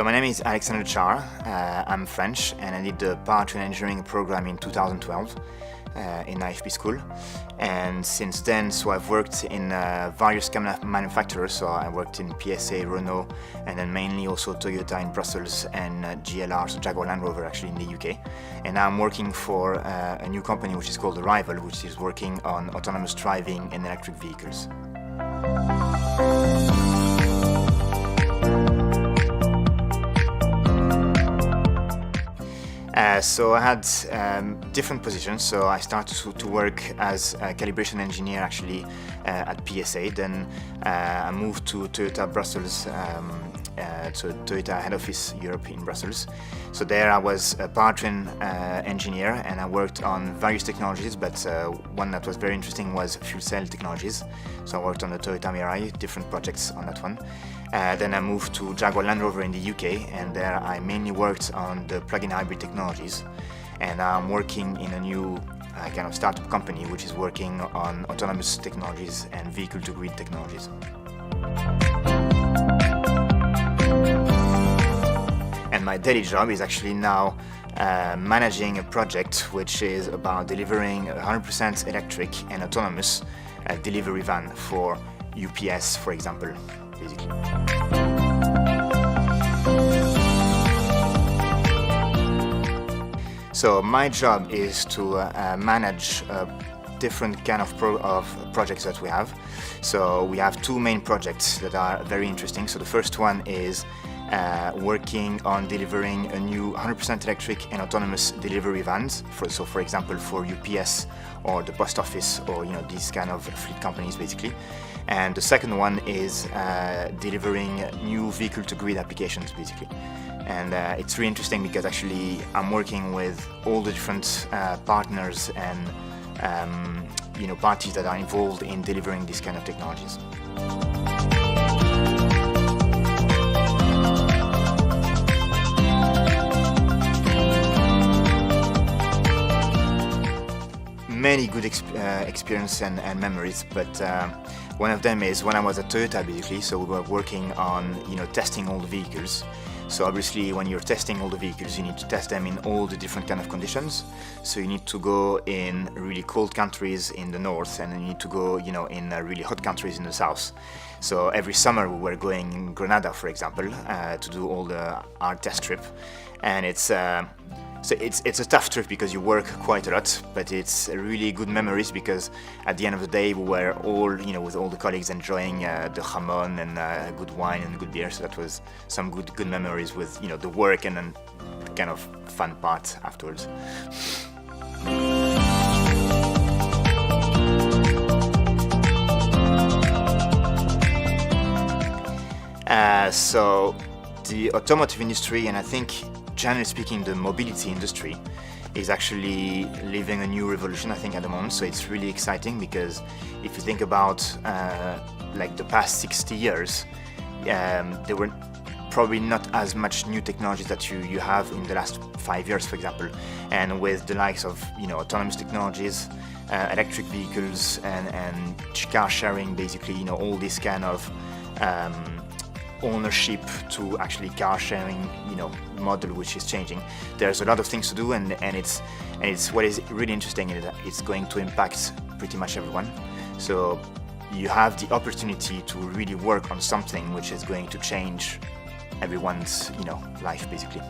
So my name is AlexandreCHARR. I'm French and I did the powertrain engineering program in 2012 in IFP school. And since then, so I've worked in various car manufacturers. So I worked in PSA, Renault, and then mainly also Toyota in Brussels and GLR, so Jaguar Land Rover actually in the UK. And now I'm working for a new company which is called Arrival, which is working on autonomous driving and electric vehicles. So I had different positions. So I started to work as a calibration engineer actually at PSA. Then I moved to Toyota Brussels, to Toyota head office Europe in Brussels. So there I was a powertrain engineer and I worked on various technologies, but one that was very interesting was fuel cell technologies. So I worked on the Toyota Mirai, different projects on that one. Then I moved to Jaguar Land Rover in the UK, and there I mainly worked on the plug-in hybrid technologies. And now I'm working in a new kind of startup company which is working on autonomous technologies and vehicle-to-grid technologies. And my daily job is actually now managing a project which is about delivering 100% electric and autonomous delivery van for UPS, for example, basically. So my job is to manage different kind of projects that we have. So we have two main projects that are very interesting. So the first one is working on delivering a new 100% electric and autonomous delivery vans. For example, for UPS or the post office, or these kind of fleet companies basically. And the second one is delivering new vehicle-to-grid applications basically. And it's really interesting because actually I'm working with all the different partners and parties that are involved in delivering these kind of technologies. Many good experience and memories, but one of them is when I was at Toyota basically. So we were working on testing all the vehicles. So obviously when you're testing all the vehicles, you need to test them in all the different kind of conditions. So you need to go in really cold countries in the north, and then you need to go in really hot countries in the south. So every summer we were going in Granada, for example, to do all our test trip, and it's a tough trip because you work quite a lot, but it's really good memories because at the end of the day we were all, with all the colleagues enjoying the jamon and good wine and good beer. So that was some good memories with the work and then kind of fun part afterwards. So the automotive industry, and I think generally speaking the mobility industry, is actually living a new revolution I think at the moment. So it's really exciting because if you think about like the past 60 years, there were probably not as much new technologies that you have in the last 5 years, for example. And with the likes of autonomous technologies, electric vehicles and car sharing basically, all this kind of ownership to actually car sharing model which is changing. There's a lot of things to do, and it's what is really interesting is that it's going to impact pretty much everyone. So you have the opportunity to really work on something which is going to change everyone's life basically.